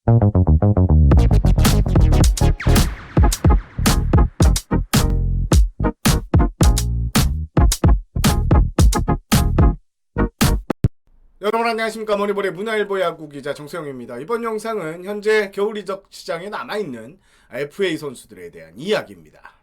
여러분 안녕하십니까. 머니볼의 문화일보 야구 기자 정수영입니다. 이번 영상은 현재 겨울 이적 시장에 남아있는 FA 선수들에 대한 이야기입니다.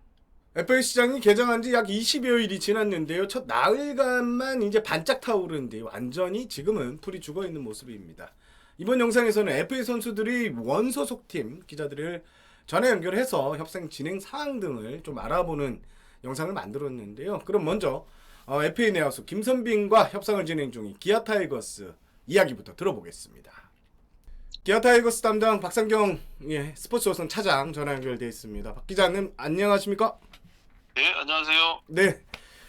FA 시장이 개장한 지 약 20여일이 지났는데요. 첫 나흘간만 이제 반짝 타오르는데 완전히 지금은 풀이 죽어있는 모습입니다. 이번 영상에서는 FA 선수들이 원소속팀 기자들을 전화 연결해서 협상 진행 사항 등을 좀 알아보는 영상을 만들었는데요. 그럼 먼저 FA 내야수 김선빈과 협상을 진행 중인 기아 타이거스 이야기부터 들어보겠습니다. 기아 타이거스 담당 박상경 스포츠조선 차장 전화 연결되어 있습니다. 박 기자님 안녕하십니까? 네, 안녕하세요. 네,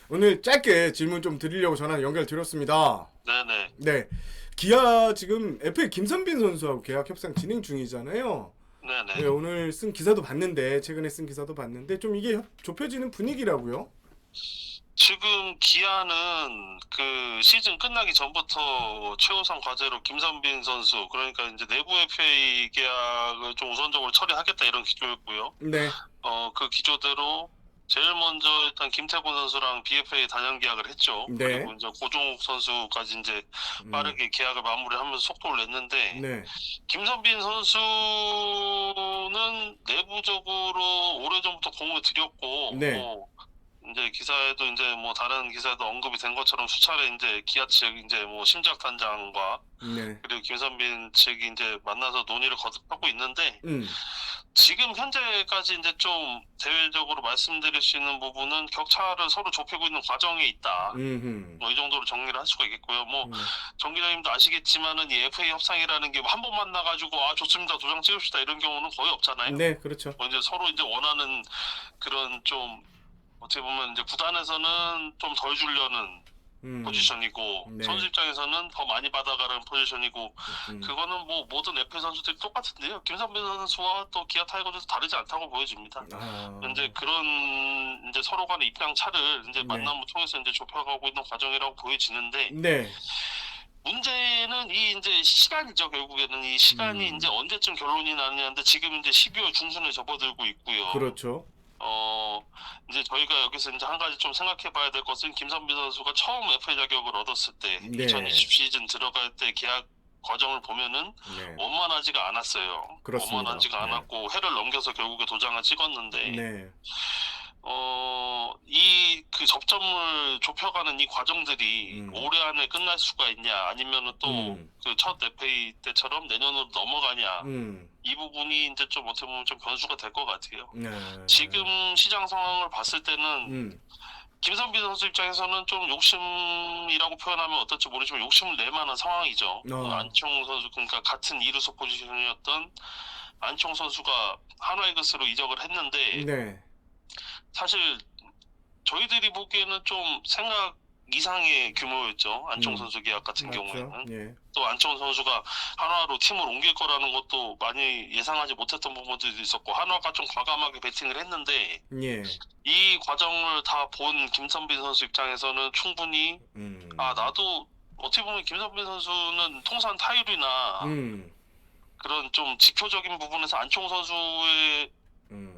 오늘 짧게 질문 좀 드리려고 전화 연결 드렸습니다. 네네. 네, 기아 지금 FA 김선빈 선수하고 계약 협상 진행 중이잖아요. 네네. 네, 오늘 쓴 기사도 봤는데 최근에 쓴 기사도 봤는데 좀 이게 좁혀지는 분위기라고요? 지금 기아는 그 시즌 끝나기 전부터 최우선 과제로 김선빈 선수, 그러니까 이제 내부 FA 계약을 좀 우선적으로 처리하겠다 이런 기조였고요. 네, 그 기조대로 제일 먼저 일단 김태곤 선수랑 BFA 단연 계약을 했죠. 네. 그리고 이제 고종욱 선수까지 이제 빠르게 계약을 마무리하면서 속도를 냈는데, 네, 김선빈 선수는 내부적으로 오래전부터 공을 들였고, 네. 이제 기사에도 이제 뭐 다른 기사에도 언급이 된 것처럼 수차례 이제 기아 측 이제 뭐 심작 단장과 네, 그리고 김선빈 측이 이제 만나서 논의를 거듭하고 있는데, 지금 현재까지 이제 좀 대외적으로 말씀드릴 수 있는 부분은 격차를 서로 좁히고 있는 과정에 있다. 뭐 이 정도로 정리를 할 수가 있겠고요. 뭐 정 기자님도 아시겠지만은 이 FA 협상이라는 게 한 번 만나가지고 좋습니다 도장 찍읍시다 이런 경우는 거의 없잖아요. 네, 그렇죠. 뭐 이제 서로 이제 원하는 그런 좀 어떻게 보면 이제 구단에서는 좀 덜 주려는 포지션이고, 네. 선수 입장에서는 더 많이 받아가는 포지션이고, 그거는 뭐 모든 FA 선수들이 똑같은데요. 김선빈 선수와 또 기아 타이거즈도 다르지 않다고 보여집니다. 이제 그런 이제 서로 간의 입장 차를 이제 만남을 통해서 이제 좁혀가고 있는 과정이라고 보여지는데, 네. 문제는 이 이제 시간이죠. 결국에는 이 시간이 이제 언제쯤 결론이 나느냐인데, 지금 이제 12월 중순에 접어들고 있고요. 그렇죠. 이제 저희가 여기서 이제 한 가지 좀 생각해 봐야 될 것은, 김선빈 선수가 처음 FA 자격을 얻었을 때, 2020 시즌 들어갈 때 계약 과정을 보면은 원만하지가 않았어요. 그렇습니다. 원만하지가 않았고 해를 넘겨서 결국에 도장을 찍었는데, 네. 이 그 접점을 좁혀가는 이 과정들이 올해 안에 끝날 수가 있냐, 아니면은 또 그 첫 FA 때처럼 내년으로 넘어가냐, 이 부분이 이제 좀 어떻게 보면 좀 변수가 될 것 같아요. 네. 지금 시장 상황을 봤을 때는 김선빈 선수 입장에서는 좀 욕심이라고 표현하면 어떨지 모르지만 욕심을 낼 만한 상황이죠. 안치홍 선수, 그러니까 같은 이루수 포지션이었던 안치홍 선수가 한화이글스로 이적을 했는데, 네. 사실 저희들이 보기에는 좀 생각 이상의 규모였죠. 안치홍 선수 계약 같은 맞죠. 경우에는. 예. 또 안치홍 선수가 한화로 팀을 옮길 거라는 것도 많이 예상하지 못했던 부분들도 있었고, 한화가 좀 과감하게 배팅을 했는데, 예. 이 과정을 다 본 김선빈 선수 입장에서는 충분히 나도 어떻게 보면 김선빈 선수는 통산 타율이나 그런 좀 지표적인 부분에서 안치홍 선수의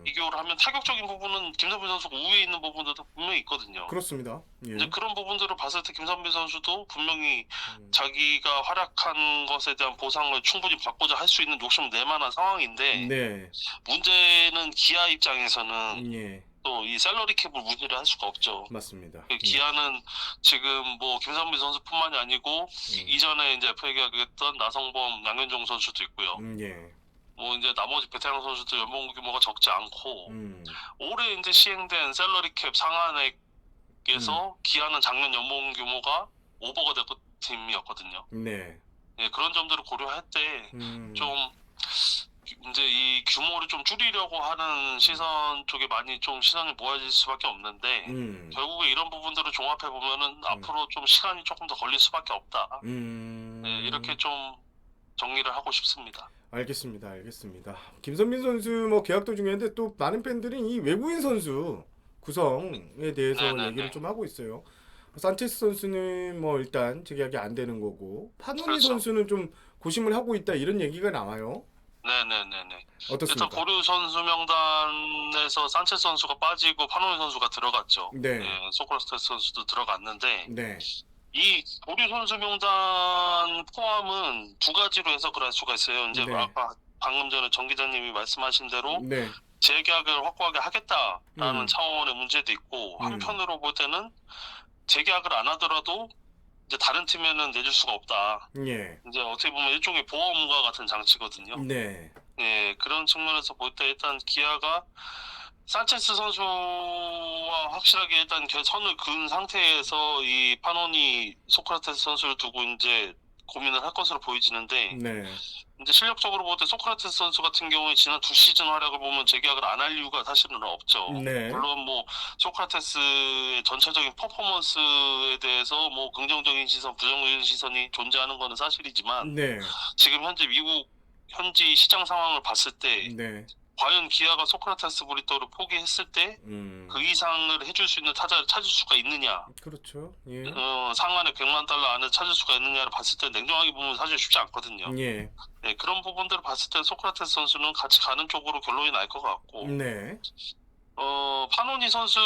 비교를 하면 타격적인 부분은 김선빈 선수가 우위에 있는 부분들도 분명히 있거든요. 그렇습니다. 예. 이제 그런 부분들을 봤을 때 김선빈 선수도 분명히 자기가 활약한 것에 대한 보상을 충분히 받고자 할 수 있는 욕심을 낼 만한 상황인데, 네. 문제는 기아 입장에서는 예. 또 이 셀러리 캡을 무시를 할 수가 없죠. 맞습니다. 기아는 지금 뭐 김선빈 선수뿐만이 아니고 이전에 이제 FA 계약했던 나성범, 양현종 선수도 있고요. 예. 뭐 이제 나머지 베테랑 선수들 연봉 규모가 적지 않고, 올해 이제 시행된 셀러리 캡 상한액에서 기아는 작년 연봉 규모가 오버가 됐던 팀이었거든요. 네. 예, 그런 점들을 고려할 때 좀 이제 이 규모를 좀 줄이려고 하는 시선 쪽에 많이 좀 시선이 모아질 수밖에 없는데, 결국에 이런 부분들을 종합해 보면은 앞으로 좀 시간이 조금 더 걸릴 수밖에 없다. 네, 이렇게 좀 정리를 하고 싶습니다. 알겠습니다. 김선빈 선수 뭐 계약도 중요한데 또 많은 팬들이 이 외국인 선수 구성에 대해서 얘기를 좀 하고 있어요. 산체스 선수는 뭐 일단 재계약이 안 되는 거고, 파노니 그렇죠. 선수는 좀 고심을 하고 있다 이런 얘기가 나와요. 네네네네. 일단 어떻습니까? 보류 선수 명단에서 산체스 선수가 빠지고 파노니 선수가 들어갔죠. 네. 예, 소크라테스 선수도 들어갔는데 네. 이 보류 선수 명단 포함은 두 가지로 해석을 할 수가 있어요. 이제 네. 아까 방금 전에 정 기자님이 말씀하신 대로 네. 재계약을 확고하게 하겠다라는 음. 차원의 문제도 있고 한편으로 볼 때는 재계약을 안 하더라도 이제 다른 팀에는 내줄 수가 없다. 예. 이제 어떻게 보면 일종의 보험과 같은 장치거든요. 네. 예, 그런 측면에서 볼 때 일단 기아가 산체스 선수와 확실하게 일단 선을 그은 상태에서 이 파노니 소크라테스 선수를 두고 이제 고민을 할 것으로 보여지는데 네. 이제 실력적으로 볼 때 소크라테스 선수 같은 경우에 지난 두 시즌 활약을 보면 재계약을 안 할 이유가 사실은 없죠. 네. 물론 뭐 소크라테스의 전체적인 퍼포먼스에 대해서 뭐 긍정적인 시선, 부정적인 시선이 존재하는 것은 사실이지만 네. 지금 현재 미국 현지 시장 상황을 봤을 때 네. 과연 기아가 소크라테스 브리또를 포기했을 때 그 이상을 해줄 수 있는 타자를 찾을 수가 있느냐, 그렇죠. 예. 상한의 100만 달러 안에 찾을 수가 있느냐를 봤을 때 냉정하게 보면 사실 쉽지 않거든요. 예. 네, 그런 부분들을 봤을 때 소크라테스 선수는 같이 가는 쪽으로 결론이 날 것 같고, 네. 파노니 선수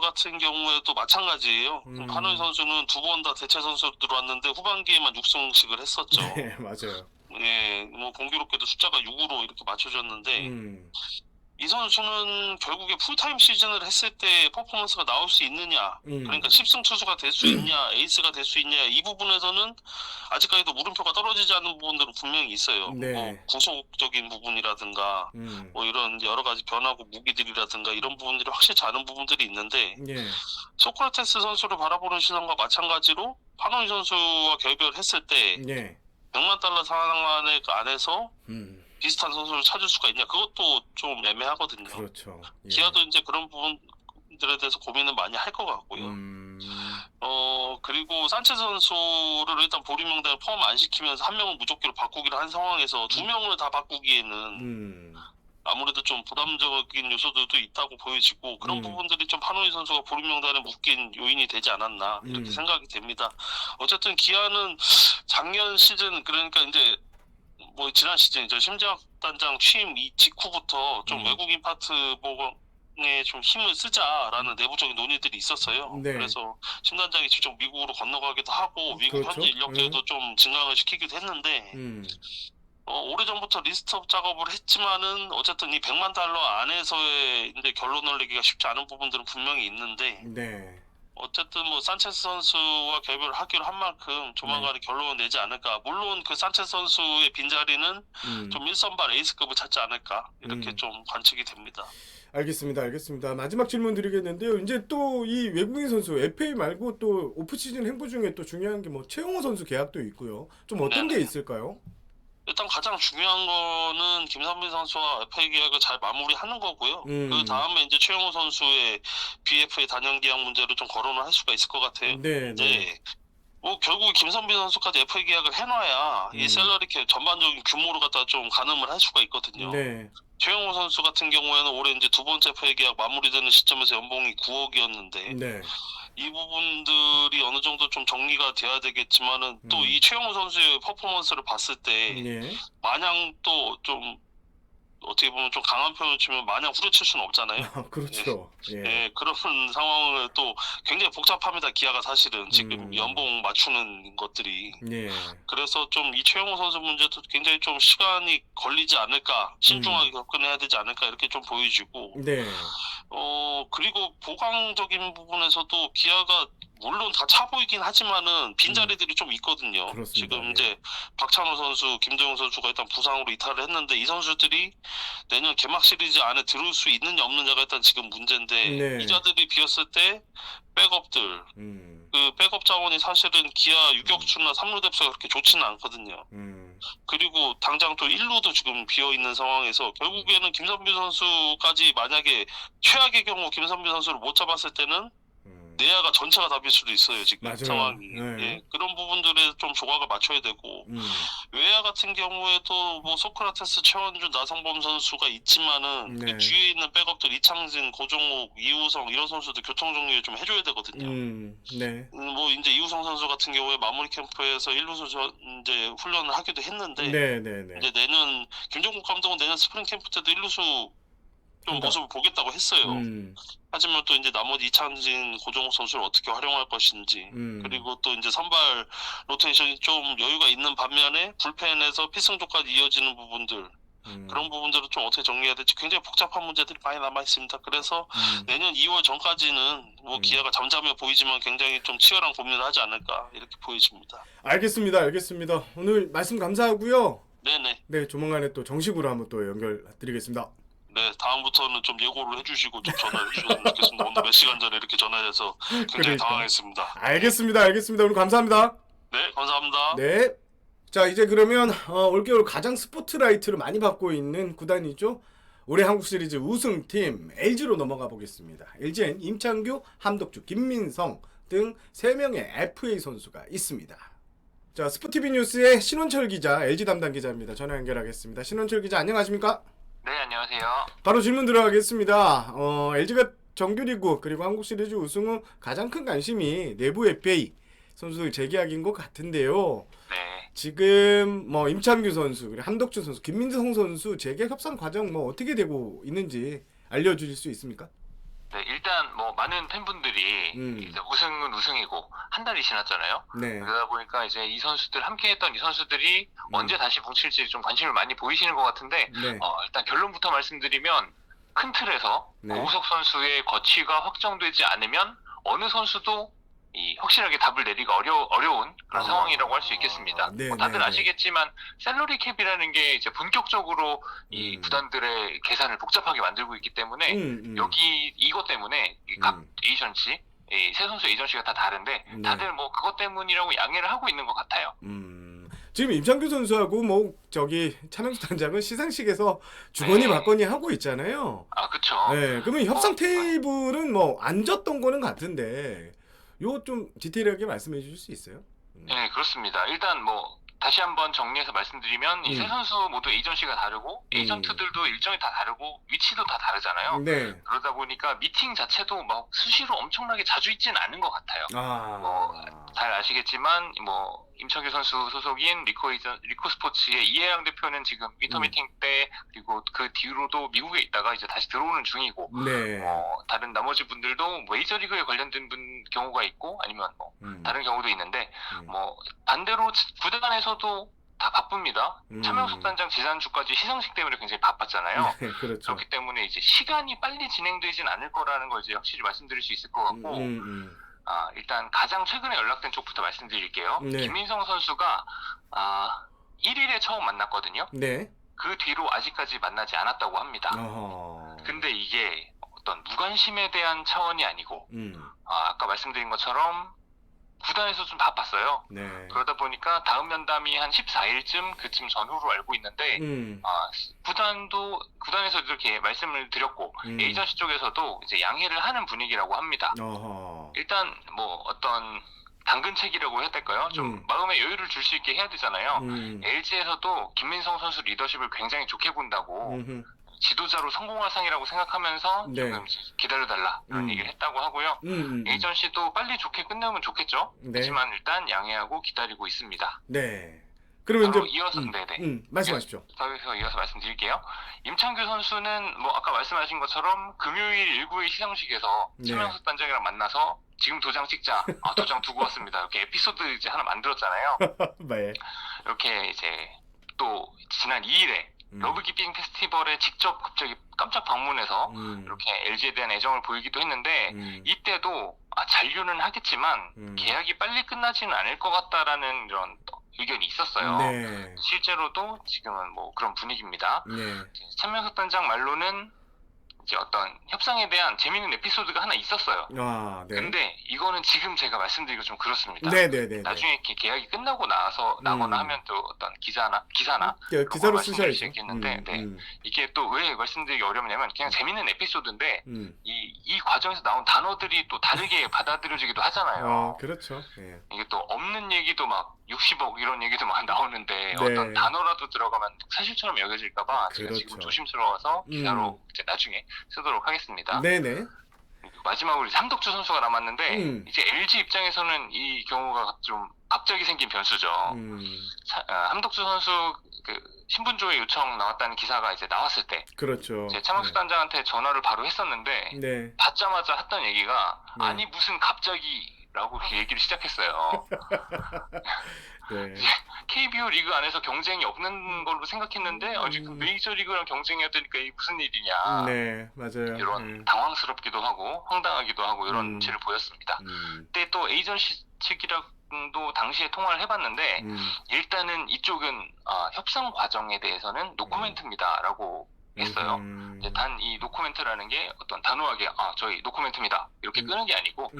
같은 경우에도 마찬가지예요. 파노니 선수는 두 번 다 대체 선수로 들어왔는데 후반기에만 6승씩을 했었죠. 네, 맞아요. 예, 뭐 공교롭게도 숫자가 6으로 이렇게 맞춰졌는데 이 선수는 결국에 풀타임 시즌을 했을 때 퍼포먼스가 나올 수 있느냐, 그러니까 10승 투수가 될 수 있냐, 에이스가 될 수 있냐, 이 부분에서는 아직까지도 물음표가 떨어지지 않은 부분들은 분명히 있어요. 네. 뭐 구속적인 부분이라든가 뭐 이런 여러 가지 변화고 무기들이라든가 이런 부분들이 확실치 않은 부분들이 있는데 예. 소크라테스 선수를 바라보는 시선과 마찬가지로 파노니 선수와 결별했을 때 예. 100만 달러 상한의 그 안에서 비슷한 선수를 찾을 수가 있냐, 그것도 좀 애매하거든요. 그렇죠. 예. 기아도 이제 그런 부분들에 대해서 고민을 많이 할 것 같고요. 그리고 산체스 선수를 일단 보류 명단에 포함 안 시키면서 한 명은 무조건 바꾸기를 한 상황에서 두 명을 다 바꾸기에는 아무래도 좀 부담적인 요소들도 있다고 보여지고 그런 부분들이 좀 파노니 선수가 보류 명단에 묶인 요인이 되지 않았나 이렇게 생각이 됩니다. 어쨌든 기아는 작년 시즌, 그러니까 이제 뭐 지난 시즌이죠. 심재학 단장 취임 직후부터 좀 외국인 파트 보강에 좀 힘을 쓰자라는 내부적인 논의들이 있었어요. 네. 그래서 심 단장이 직접 미국으로 건너가기도 하고 미국 그렇죠. 현지 인력들도 좀 증강을 시키기도 했는데 오래전부터 리스트업 작업을 했지만은 어쨌든 이 100만 달러 안에서의 이제 결론을 내기가 쉽지 않은 부분들은 분명히 있는데 네. 어쨌든 뭐 산체스 선수와 결별을 하기로 한 만큼 조만간에 결론을 내지 않을까. 물론 그 산체스 선수의 빈자리는 좀 1선발 에이스급을 찾지 않을까 이렇게 좀 관측이 됩니다. 알겠습니다. 마지막 질문 드리겠는데요. 이제 또 이 외국인 선수 FA 말고 또 오프시즌 행보 중에 또 중요한 게 뭐 최용호 선수 계약도 있고요. 좀 어떤 게 있을까요? 일단 가장 중요한 거는 김선빈 선수와 FA 계약을 잘 마무리하는 거고요. 그 다음에 이제 최용호 선수의 BFA 단연 계약 문제로 좀 거론을 할 수가 있을 것 같아요. 네. 뭐 결국 김선빈 선수까지 FA 계약을 해놔야 이 셀러리 캡 전반적인 규모를 갖다 좀 가늠을 할 수가 있거든요. 네. 최용호 선수 같은 경우에는 올해 이제 두 번째 FA 계약 마무리되는 시점에서 연봉이 9억이었는데 네. 이 부분들이 어느 정도 좀 정리가 돼야 되겠지만은 또 이 최용호 선수의 퍼포먼스를 봤을 때 예. 마냥 또 좀 어떻게 보면 좀 강한 표현을 치면 마냥 후려칠 수는 없잖아요. 그렇죠. 예. 예, 그런 상황을 또 굉장히 복잡합니다. 기아가 사실은 지금 연봉 맞추는 것들이. 예. 그래서 좀 이 최용호 선수 문제도 굉장히 좀 시간이 걸리지 않을까, 신중하게 접근해야 되지 않을까 이렇게 좀 보여지고. 네. 그리고 보강적인 부분에서도 기아가 물론 다 차 보이긴 하지만은 빈자리들이 좀 있거든요. 그렇습니다. 지금 이제 박찬호 선수, 김정우 선수가 일단 부상으로 이탈을 했는데 이 선수들이 내년 개막 시리즈 안에 들어올 수 있느냐 없느냐가 일단 지금 문제인데 네. 이 자들이 비었을 때 백업들, 그 백업 자원이 사실은 기아 유격수나 3루 뎁스가 그렇게 좋지는 않거든요. 그리고 당장 또 1루도 지금 비어있는 상황에서 결국에는 김선빈 선수까지 만약에 최악의 경우 김선빈 선수를 못 잡았을 때는 내야가 전체가 답일 수도 있어요, 지금 맞아요. 상황이. 네. 예, 그런 부분들에 좀 조각을 맞춰야 되고, 외야 같은 경우에도 뭐 소크라테스, 최원준, 나성범 선수가 있지만은 네. 그 뒤에 있는 백업들 이창진, 고종욱, 이우성 이런 선수들 교통 정리를 좀 해줘야 되거든요. 네. 뭐 이제 이우성 선수 같은 경우에 마무리 캠프에서 1루수 이제 훈련을 하기도 했는데, 네. 이제 내년 김종국 감독은 내년 스프링 캠프 때도 1루수 좀 한다. 모습을 보겠다고 했어요. 하지만 또 이제 나머지 이창진, 고종욱 선수를 어떻게 활용할 것인지, 그리고 또 이제 선발 로테이션이 좀 여유가 있는 반면에 불펜에서 필승조까지 이어지는 부분들, 그런 부분들을 좀 어떻게 정리해야 될지 굉장히 복잡한 문제들이 많이 남아 있습니다. 그래서 내년 2월 전까지는 뭐 기아가 잠잠해 보이지만 굉장히 좀 치열한 고민을 하지 않을까 이렇게 보여집니다. 알겠습니다. 오늘 말씀 감사하고요. 네네. 네, 조만간에 또 정식으로 한번 또 연결드리겠습니다. 네, 다음부터는 좀 예고를 해주시고 좀 전화를 해주셨으면 좋겠습니다. 오늘 몇 시간 전에 이렇게 전화해서 굉장히 그러니까. 당황했습니다. 알겠습니다. 오늘 감사합니다. 네, 감사합니다. 네. 자, 이제 그러면 올겨울 가장 스포트라이트를 많이 받고 있는 구단이죠. 올해 한국 시리즈 우승팀 LG로 넘어가 보겠습니다. LG엔 임창규, 함덕주, 김민성 등 3명의 FA 선수가 있습니다. 자, 스포티비 뉴스의 신원철 기자, LG 담당 기자입니다. 전화 연결하겠습니다. 신원철 기자, 안녕하십니까? 네, 안녕하세요. 바로 질문 들어가겠습니다. LG가 정규리그 그리고 한국 시리즈 우승 후 가장 큰 관심이 내부 FA 선수들 재계약인 것 같은데요. 네. 지금 뭐 임창규 선수, 그리고 함덕준 선수, 김민성 선수 재계약 협상 과정 뭐 어떻게 되고 있는지 알려주실 수 있습니까? 네, 일단 뭐 많은 팬분들이 이제 우승은 우승이고 한 달이 지났잖아요. 네. 그러다 보니까 이제 이 선수들 함께했던 이 선수들이 언제 다시 뭉칠지 좀 관심을 많이 보이시는 것 같은데 네. 일단 결론부터 말씀드리면 큰 틀에서 네. 고우석 선수의 거취가 확정되지 않으면 어느 선수도 확실하게 답을 내리기가 어려운 그런 상황이라고 할 수 있겠습니다. 네, 뭐 다들 네. 아시겠지만 샐러리 캡이라는 게 이제 본격적으로 이 구단들의 계산을 복잡하게 만들고 있기 때문에 여기 이것 때문에 각 에이전시, 세 선수 에이전시가 다 다른데 네. 다들 뭐 그것 때문이라고 양해를 하고 있는 것 같아요. 지금 임창규 선수하고 뭐 저기 차명수 단장은 시상식에서 주거니 네. 받거니 하고 있잖아요. 아, 그쵸. 네. 그러면 협상 테이블은 뭐 앉았던 거는 같은데 요 좀 디테일하게 말씀해 주실 수 있어요? 네, 그렇습니다. 일단 뭐 다시 한번 정리해서 말씀드리면 이 세 선수 모두 에이전시가 다르고 에이전트들도 일정이 다 다르고 위치도 다 다르잖아요. 네. 그러다 보니까 미팅 자체도 막 수시로 엄청나게 자주 있지는 않은 것 같아요. 잘 아시겠지만 뭐 임창규 선수 소속인 리코 스포츠의 이해랑 대표는 지금 윈터 미팅 때 그리고 그 뒤로도 미국에 있다가 이제 다시 들어오는 중이고 네. 다른 나머지 분들도 메이저리그에 관련된 경우가 있고 아니면 뭐 다른 경우도 있는데 뭐 반대로 구단에서도 다 바쁩니다. 차명숙 단장 지난주까지 시상식 때문에 굉장히 바빴잖아요. 네, 그렇죠. 그렇기 때문에 이제 시간이 빨리 진행되진 않을 거라는 걸 이제 확실히 말씀드릴 수 있을 것 같고 일단 가장 최근에 연락된 쪽부터 말씀드릴게요. 네. 김민성 선수가 1일에 처음 만났거든요. 네. 그 뒤로 아직까지 만나지 않았다고 합니다. 근데 이게 어떤 무관심에 대한 차원이 아니고 아까 말씀드린 것처럼 구단에서 좀 바빴어요. 네. 그러다 보니까 다음 면담이 한 14일쯤 그쯤 전후로 알고 있는데 구단에서 이렇게 말씀을 드렸고 에이전시 쪽에서도 이제 양해를 하는 분위기라고 합니다. 일단 뭐 어떤 당근책이라고 해야 될까요? 좀 마음의 여유를 줄 수 있게 해야 되잖아요. LG에서도 김민성 선수 리더십을 굉장히 좋게 본다고 지도자로 성공할 상이라고 생각하면서 네. 조금 기다려달라 이런 얘기를 했다고 하고요. 에이전시도 빨리 좋게 끝내면 좋겠죠. 네. 하지만 일단 양해하고 기다리고 있습니다. 네. 그러면 이제 바로 이어서 말씀하십시오. 여기서 이어서 말씀드릴게요. 임창규 선수는 뭐 아까 말씀하신 것처럼 금요일 1구의 시상식에서 네. 차명숙 단장이랑 만나서 지금 도장 찍자. 도장 두고 왔습니다. 이렇게 에피소드 이제 하나 만들었잖아요. 네. 이렇게 이제 또 지난 2일에 러브기빙 페스티벌에 직접 갑자기 깜짝 방문해서 이렇게 LG에 대한 애정을 보이기도 했는데 이때도 잔류는 하겠지만 계약이 빨리 끝나지는 않을 것 같다라는 이런 의견이 있었어요. 네. 실제로도 지금은 뭐 그런 분위기입니다. 네. 차명석 단장 말로는 이제 어떤 협상에 대한 재밌는 에피소드가 하나 있었어요. 아, 네. 근데 이거는 지금 제가 말씀드리기가 좀 그렇습니다. 네네네. 나중에 이렇게 계약이 끝나고 나거나 하면 또 어떤 기사나 기사로 쓰셔야죠. 있겠는데, 이게 또 왜 말씀드리기 어렵냐면 그냥 재밌는 에피소드인데 이 과정에서 나온 단어들이 또 다르게 받아들여지기도 하잖아요. 그렇죠. 예. 이게 또 없는 얘기도 막 60억 이런 얘기도 막 나오는데 네. 어떤 단어라도 들어가면 사실처럼 여겨질까봐 제가 그렇죠. 지금 조심스러워서 기사로 이제 나중에 쓰도록 하겠습니다. 네네. 마지막으로 삼덕주 선수가 남았는데 이제 LG 입장에서는 이 경우가 좀 갑자기 생긴 변수죠. 삼덕주 선수 그 신분조회 요청 나왔다는 기사가 이제 나왔을 때, 그렇죠. 제 차명수 단장한테 전화를 바로 했었는데 네. 받자마자 했던 얘기가 네. 아니 무슨 갑자기라고 이렇게 얘기를 시작했어요. 네. KBO 리그 안에서 경쟁이 없는 걸로 생각했는데 지금 메이저리그랑 경쟁해야 되니까 이게 무슨 일이냐. 네, 맞아요. 이런 당황스럽기도 하고 황당하기도 하고 이런 눈치를 보였습니다. 그때 또 에이전시 측이랑도 당시에 통화를 해봤는데 일단은 이쪽은 협상 과정에 대해서는 노코멘트입니다라고 했어요. 이제 단 이 노코멘트라는 게 어떤 단호하게 저희 노코멘트입니다 이렇게 끄는 게 아니고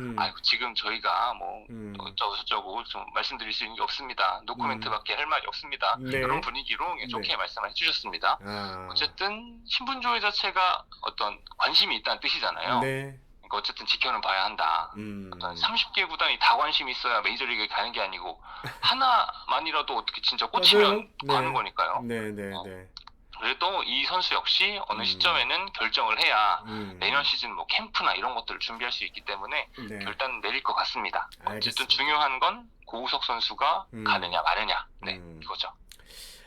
지금 저희가 뭐 어쩌고 좀 말씀드릴 수 있는 게 없습니다. 노코멘트밖에 할 말이 없습니다. 네. 그런 분위기로 좋게 말씀을 해주셨습니다. 어쨌든 신분조회 자체가 어떤 관심이 있다는 뜻이잖아요. 네. 그러니까 어쨌든 지켜는 봐야 한다. 어떤 30개 구단이 다 관심이 있어야 메이저리그에 가는 게 아니고 하나만이라도 어떻게 진짜 꽂히면 가는 거니까요. 네. 그래도 이 선수 역시 어느 시점에는 결정을 해야 내년 시즌 뭐 캠프나 이런 것들을 준비할 수 있기 때문에 결단을 내릴 것 같습니다. 어쨌든 중요한 건 고우석 선수가 가느냐 마느냐 이거죠.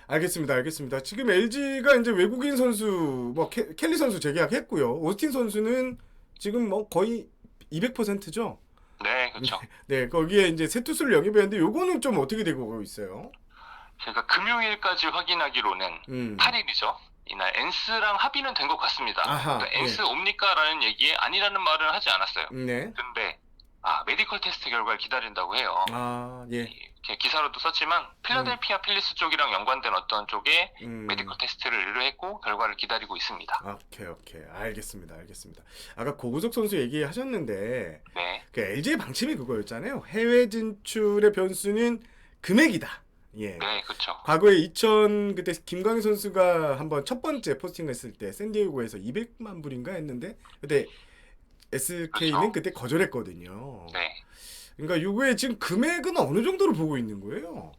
알겠습니다. 지금 LG가 이제 외국인 선수 뭐 켈리 선수 재계약했고요. 오스틴 선수는 지금 뭐 거의 200%죠. 네, 그렇죠. 네, 거기에 이제 새 투수를 영입했는데 요거는 좀 어떻게 되고 있어요? 제가 금요일까지 확인하기로는 8일이죠. 이날 엔스랑 합의는 된 것 같습니다. 그러니까 엔스 옵니까라는 얘기에 아니라는 말은 하지 않았어요. 네. 근데 메디컬 테스트 결과를 기다린다고 해요. 예. 기사로도 썼지만 필라델피아 필리스 쪽이랑 연관된 어떤 쪽에 메디컬 테스트를 의뢰했고 결과를 기다리고 있습니다. 오케이. 알겠습니다. 아까 고우석 선수 얘기하셨는데 그 LG의 방침이 그거였잖아요. 해외 진출의 변수는 금액이다. 예. 네, 그렇죠. 과거에 그때 김광희 선수가 한번 첫 번째 포스팅을 했을 때 샌디에고에서 200만 불인가 했는데 그때 SK는 그때 거절했거든요. 네. 그러니까 이거에 지금 금액은 어느 정도로 보고 있는 거예요?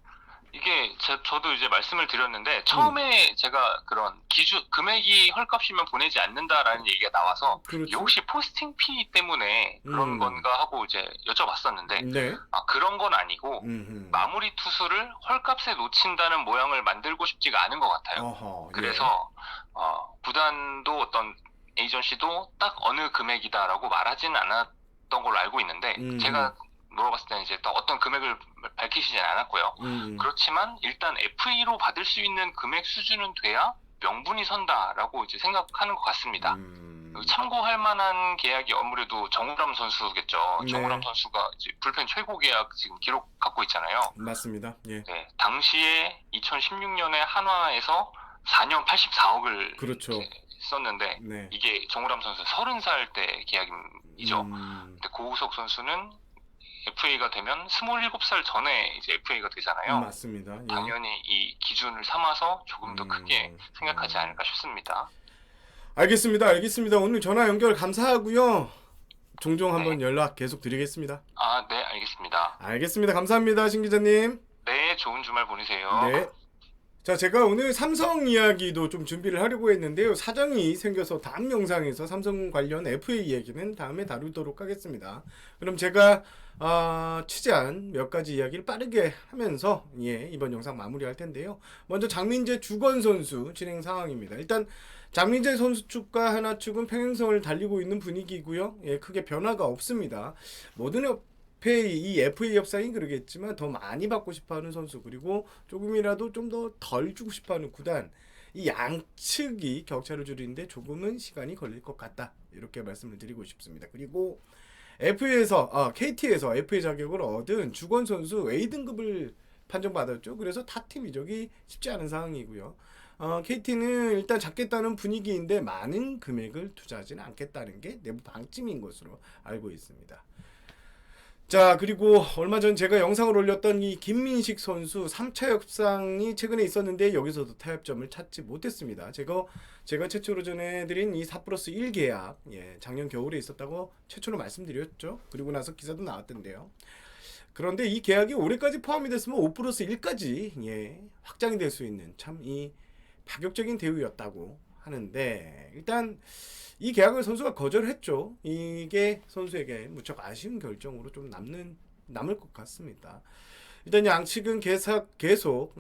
이게 저도 이제 말씀을 드렸는데 처음에 제가 그런 금액이 헐값이면 보내지 않는다라는 얘기가 나와서 그렇죠? 혹시 포스팅 피 때문에 그런 건가 하고 이제 여쭤봤었는데 그런 건 아니고 마무리 투수를 헐값에 놓친다는 모양을 만들고 싶지가 않은 것 같아요. 그래서 구단도 어떤 에이전시도 딱 어느 금액이다라고 말하지는 않았던 걸로 알고 있는데 제가 물어봤을 때는 이제 또 어떤 금액을 밝히시진 않았고요. 그렇지만 일단 FA로 받을 수 있는 금액 수준은 돼야 명분이 선다라고 이제 생각하는 것 같습니다. 참고할 만한 계약이 아무래도 정우람 선수겠죠. 정우람 선수가 이제 불펜 최고 계약 지금 기록 갖고 있잖아요. 맞습니다. 예. 네, 당시에 2016년에 한화에서 4년 84억을 그렇죠. 썼는데 이게 정우람 선수 30살 때 계약이죠. 근데 고우석 선수는 FA가 되면 27살 전에 이제 FA가 되잖아요. 맞습니다. 예. 당연히 이 기준을 삼아서 조금 더 크게 생각하지 않을까 싶습니다. 알겠습니다. 오늘 전화 연결 감사하고요. 종종 한번 연락 계속 드리겠습니다. 네, 알겠습니다. 알겠습니다. 감사합니다, 신 기자님. 네, 좋은 주말 보내세요. 네. 자, 제가 오늘 삼성 이야기도 좀 준비를 하려고 했는데요. 사정이 생겨서 다음 영상에서 삼성 관련 FA 얘기는 다음에 다루도록 하겠습니다. 그럼 제가 취재한 몇 가지 이야기를 빠르게 하면서 이번 영상 마무리할 텐데요. 먼저 장민재 주건 선수 진행 상황입니다. 일단 장민재 선수 측과 하나 측은 평행선을 달리고 있는 분위기고요. 크게 변화가 없습니다. 모든 이 FA 협상이 그러겠지만 더 많이 받고 싶어하는 선수 그리고 조금이라도 좀 더 덜 주고 싶어하는 구단 이 양측이 격차를 줄이는데 조금은 시간이 걸릴 것 같다 이렇게 말씀을 드리고 싶습니다. 그리고 KT에서 FA 자격을 얻은 주건 선수 A 등급을 판정받았죠. 그래서 타팀 이적이 쉽지 않은 상황이고요. KT는 일단 잡겠다는 분위기인데 많은 금액을 투자하지는 않겠다는 게 내부 방침인 것으로 알고 있습니다. 자, 그리고 얼마 전 제가 영상을 올렸던 이 김민식 선수 3차 협상이 최근에 있었는데 여기서도 타협점을 찾지 못했습니다. 제가 최초로 전해드린 이 4+1 계약, 작년 겨울에 있었다고 최초로 말씀드렸죠. 그리고 나서 기사도 나왔던데요. 그런데 이 계약이 올해까지 포함이 됐으면 5+1까지 확장이 될 수 있는 참 이 파격적인 대우였다고 하는데, 일단 이 계약을 선수가 거절했죠. 이게 선수에게 무척 아쉬운 결정으로 좀 남을 것 같습니다. 일단 양측은 계속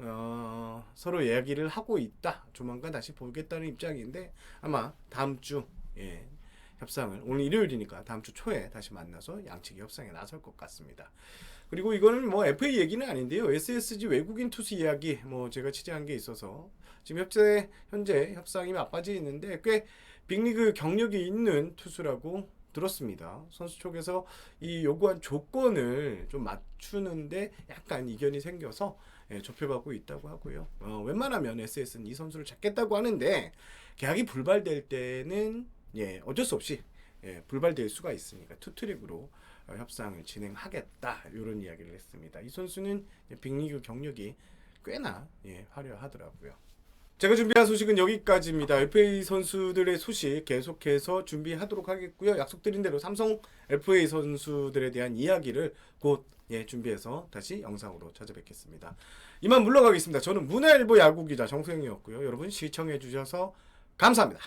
서로 이야기를 하고 있다. 조만간 다시 보겠다는 입장인데 아마 다음 주 협상을, 오늘 일요일이니까 다음 주 초에 다시 만나서 양측이 협상에 나설 것 같습니다. 그리고 이거는 뭐 FA 얘기는 아닌데요. SSG 외국인 투수 이야기 제가 취재한 게 있어서 지금 현재 협상이 막바지에 있는데 꽤 빅리그 경력이 있는 투수라고 들었습니다. 선수 쪽에서 이 요구한 조건을 좀 맞추는데 약간 이견이 생겨서 좁혀가고 있다고 하고요. 웬만하면 SS는 이 선수를 잡겠다고 하는데 계약이 불발될 때는 어쩔 수 없이 불발될 수가 있으니까 투트랙으로 협상을 진행하겠다, 이런 이야기를 했습니다. 이 선수는 빅리그 경력이 꽤나 화려하더라고요. 제가 준비한 소식은 여기까지입니다. FA 선수들의 소식 계속해서 준비하도록 하겠고요. 약속드린 대로 삼성 FA 선수들에 대한 이야기를 곧 준비해서 다시 영상으로 찾아뵙겠습니다. 이만 물러가겠습니다. 저는 문화일보 야구기자 정소영이었고요. 여러분 시청해 주셔서 감사합니다.